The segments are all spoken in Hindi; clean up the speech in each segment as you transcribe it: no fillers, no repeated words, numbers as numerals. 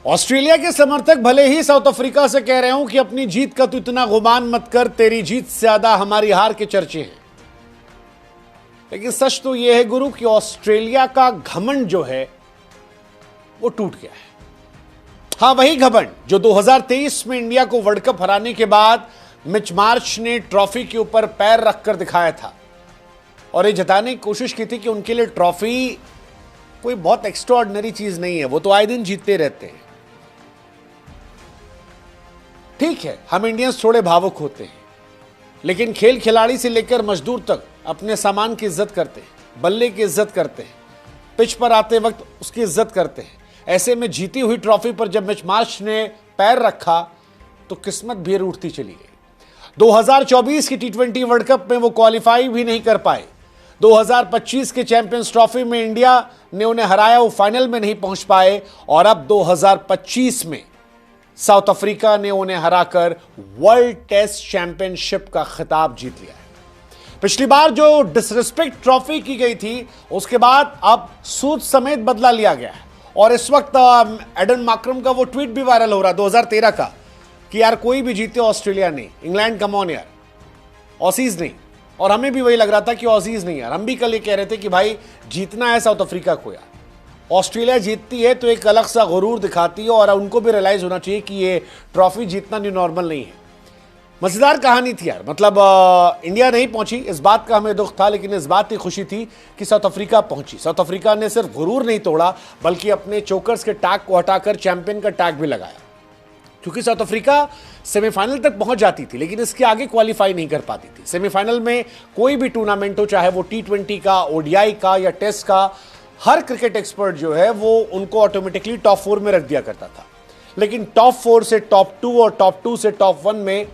ऑस्ट्रेलिया के समर्थक भले ही साउथ अफ्रीका से कह रहे हो कि अपनी जीत का तू इतना गुमान मत कर, तेरी जीत से ज्यादा हमारी हार के चर्चे हैं, लेकिन सच तो यह है गुरु कि ऑस्ट्रेलिया का घमंड जो है वो टूट गया है। हां, वही घमंड जो 2023 में इंडिया को वर्ल्ड कप हराने के बाद मिच मार्श ने ट्रॉफी के ऊपर पैर रखकर दिखाया था और ये जताने की कोशिश की थी कि उनके लिए ट्रॉफी कोई बहुत एक्स्ट्राऑर्डिनरी चीज नहीं है, वो तो आए दिन जीतते रहते हैं। ठीक है, हम इंडियंस थोड़े भावुक होते हैं, लेकिन खेल खिलाड़ी से लेकर मजदूर तक अपने सामान की इज्जत करते हैं, बल्ले की इज्जत करते हैं, पिच पर आते वक्त उसकी इज्जत करते हैं। ऐसे में जीती हुई ट्रॉफी पर जब मिच मार्श ने पैर रखा तो किस्मत भी रूठती चली गई। 2024 की T20 वर्ल्ड कप में वो क्वालिफाई भी नहीं कर पाए। 2025 के चैंपियंस ट्रॉफी में इंडिया ने उन्हें हराया, वो फाइनल में नहीं पहुंच पाए, और अब 2025 में साउथ अफ्रीका ने उन्हें हराकर वर्ल्ड टेस्ट चैंपियनशिप का खिताब जीत लिया है। पिछली बार जो डिसरिस्पेक्ट ट्रॉफी की गई थी, उसके बाद अब सूद समेत बदला लिया गया है, और इस वक्त एडन मार्क्रम का वो ट्वीट भी वायरल हो रहा है 2013 का कि यार कोई भी जीते ऑस्ट्रेलिया नहीं, इंग्लैंड कम ऑन यार, ऑसीज नहीं। और हमें भी वही लग रहा था कि ऑसीज नहीं यार, हम भी कल ये कह रहे थे कि भाई जीतना है साउथ अफ्रीका को यार। ऑस्ट्रेलिया जीतती है तो एक अलग सा गुरूर दिखाती है, और उनको भी रियलाइज होना चाहिए कि ये ट्रॉफी जीतना न्यू नॉर्मल नहीं है। मजेदार कहानी थी यार, मतलब इंडिया नहीं पहुंची इस बात का हमें दुख था, लेकिन इस बात की खुशी थी कि साउथ अफ्रीका पहुंची। साउथ अफ्रीका ने सिर्फ गुरूर नहीं तोड़ा, बल्कि अपने चोकर्स के टैग को हटाकर चैंपियन का टैग भी लगाया, क्योंकि साउथ अफ्रीका सेमीफाइनल तक पहुंच जाती थी, लेकिन इसके आगे क्वालिफाई नहीं कर पाती थी। सेमीफाइनल में कोई भी टूर्नामेंट हो, चाहे वो T20 का, ODI का या टेस्ट का, हर क्रिकेट एक्सपर्ट जो है वो उनको ऑटोमेटिकली टॉप 4 में रख दिया करता था। लेकिन टॉप 4 से टॉप 2 और टॉप 2 से टॉप 1 में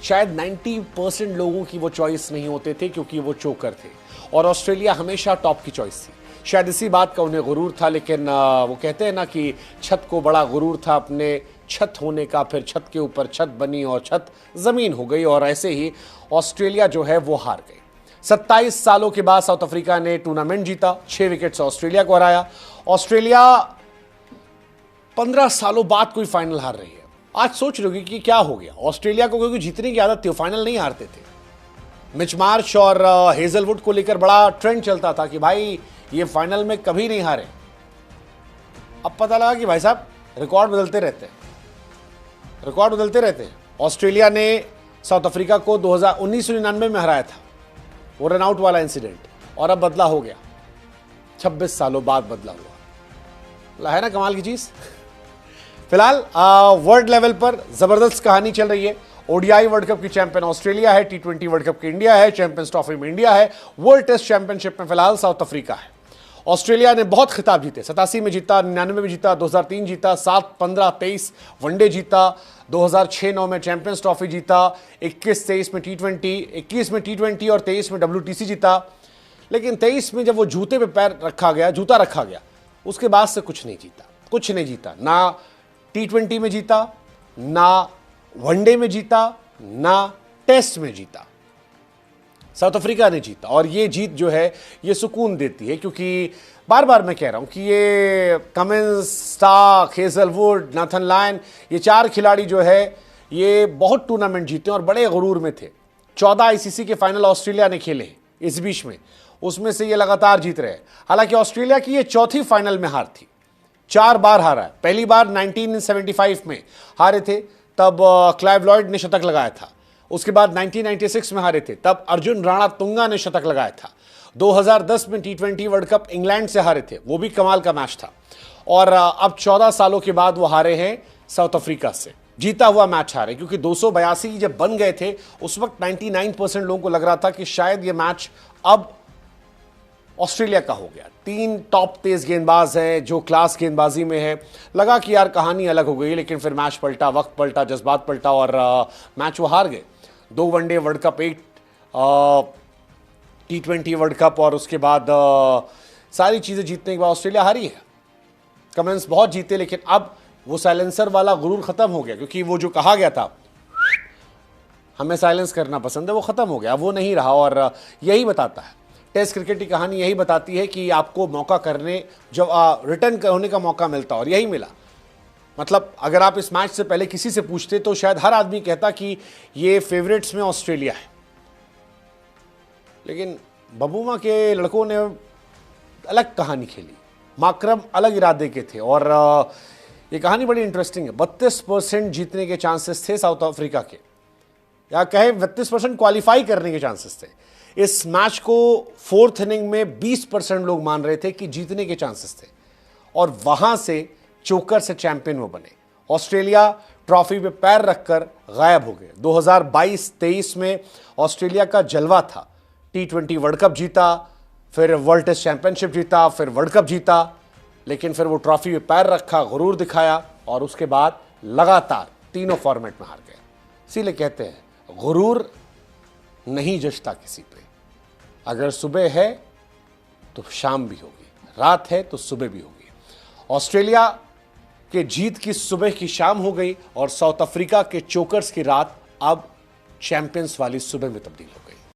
शायद 90% लोगों की वो चॉइस नहीं होते थे, क्योंकि वो चोकर थे, और ऑस्ट्रेलिया हमेशा टॉप की चॉइस थी। शायद इसी बात का उन्हें गुरूर था, लेकिन वो कहते हैं ना कि छत को बड़ा गुरूर था अपने छत होने का, फिर छत के ऊपर छत बनी और छत जमीन हो गई, और ऐसे ही ऑस्ट्रेलिया जो है वो हार गई। 27 सालों के बाद साउथ अफ्रीका ने टूर्नामेंट जीता, 6 विकेट से ऑस्ट्रेलिया को हराया। ऑस्ट्रेलिया 15 सालों बाद कोई फाइनल हार रही है। आज सोच रहे कि क्या हो गया ऑस्ट्रेलिया को, क्योंकि जीतने की आदत थी, फाइनल नहीं हारते थे। मिच मार्श और हेजलवुड को लेकर बड़ा ट्रेंड चलता था कि भाई ये फाइनल में कभी नहीं हारे। अब पता लगा कि भाई साहब रिकॉर्ड बदलते रहते हैं, रिकॉर्ड बदलते रहते हैं। ऑस्ट्रेलिया ने साउथ अफ्रीका को 1999 में हराया था, वो रनआउट वाला इंसिडेंट, और अब बदला हो गया, 26 सालों बाद बदला हुआ। है ना कमाल की चीज। फिलहाल वर्ल्ड लेवल पर जबरदस्त कहानी चल रही है। ODI वर्ल्ड कप की चैंपियन ऑस्ट्रेलिया है, T20 वर्ल्ड कप की इंडिया है, चैंपियंस ट्रॉफी में इंडिया है, वर्ल्ड टेस्ट चैंपियनशिप में फिलहाल साउथ अफ्रीका है। ऑस्ट्रेलिया ने बहुत खिताब जीते, 87 में जीता, 99 में जीता, 2003 जीता, 7, 15, 23 वनडे जीता, 2006-09 में चैंपियंस ट्रॉफी जीता, 21-23 में T20, 21 में T20 और 23 में WTC जीता। लेकिन 23 में जब वो जूता रखा गया, उसके बाद से कुछ नहीं जीता। ना T20 में जीता, ना वनडे में जीता, ना टेस्ट में जीता। साउथ अफ्रीका ने जीता, और ये जीत जो है ये सुकून देती है, क्योंकि बार बार मैं कह रहा हूं कि ये Cummins, Starc, Hazlewood, Nathan Lyon, ये 4 खिलाड़ी जो है ये बहुत टूर्नामेंट जीते और बड़े गुरूर में थे। 14 ICC के फाइनल ऑस्ट्रेलिया ने खेले इस बीच में, उसमें से ये लगातार जीत रहे। हालांकि ऑस्ट्रेलिया की ये चौथी फाइनल में हार थी, 4 बार हारा है। पहली बार 1975 में हारे थे, तब क्लाइव लॉयड ने शतक लगाया था। उसके बाद 1996 में हारे थे, तब अर्जुन राणा तुंगा ने शतक लगाया था। 2010 में T20 वर्ल्ड कप इंग्लैंड से हारे थे, वो भी कमाल का मैच था। और अब 14 सालों के बाद वो हारे हैं साउथ अफ्रीका से, जीता हुआ मैच हारे, क्योंकि 282 जब बन गए थे उस वक्त 99% लोगों को लग रहा था कि शायद ये मैच अब ऑस्ट्रेलिया का हो गया। 3 टॉप तेज गेंदबाज हैं जो क्लास गेंदबाजी में है। लगा कि यार कहानी अलग हो गई, लेकिन फिर मैच पलटा, वक्त पलटा, जज्बात पलटा, और मैच वो हार गए। 2 one day world cup, 1 T20 world cup, और उसके बाद सारी चीज़ें जीतने के बाद ऑस्ट्रेलिया हारी है। कमेंस बहुत जीते, लेकिन अब वो साइलेंसर वाला गुरूर खत्म हो गया, क्योंकि वो जो कहा गया था हमें साइलेंस करना पसंद है, वो खत्म हो गया, वो नहीं रहा। और यही बताता है टेस्ट क्रिकेट की कहानी, यही बताती है कि आपको मौका करने, जब रिटर्न होने का मौका मिलता, और यही मिला। मतलब अगर आप इस मैच से पहले किसी से पूछते तो शायद हर आदमी कहता कि ये फेवरेट्स में ऑस्ट्रेलिया है, लेकिन बबूमा के लड़कों ने अलग कहानी खेली। माकरम अलग इरादे के थे और ये कहानी बड़ी इंटरेस्टिंग है। 32% जीतने के चांसेस थे साउथ अफ्रीका के, या कहे 32% क्वालिफाई करने के चांसेस थे। इस मैच को फोर्थ इनिंग में 20% लोग मान रहे थे कि जीतने के चांसेस थे, और वहां से चोकर से चैंपियन वो बने। ऑस्ट्रेलिया ट्रॉफी पे पैर रखकर गायब हो गए। 2022-23 में ऑस्ट्रेलिया का जलवा था। T20 वर्ल्ड कप जीता, फिर वर्ल्ड टेस्ट चैंपियनशिप जीता, फिर वर्ल्ड कप जीता, लेकिन फिर वो ट्रॉफी पे पैर रखा, गुरूर दिखाया, और उसके बाद लगातार तीनों फॉर्मेट में हार गए। इसीलिए कहते हैं गुरूर नहीं जचता किसी पे। अगर सुबह है तो शाम भी होगी, रात है तो सुबह भी होगी। ऑस्ट्रेलिया के जीत की सुबह की शाम हो गई और साउथ अफ्रीका के चोकर्स की रात अब चैंपियंस वाली सुबह में तब्दील हो गई।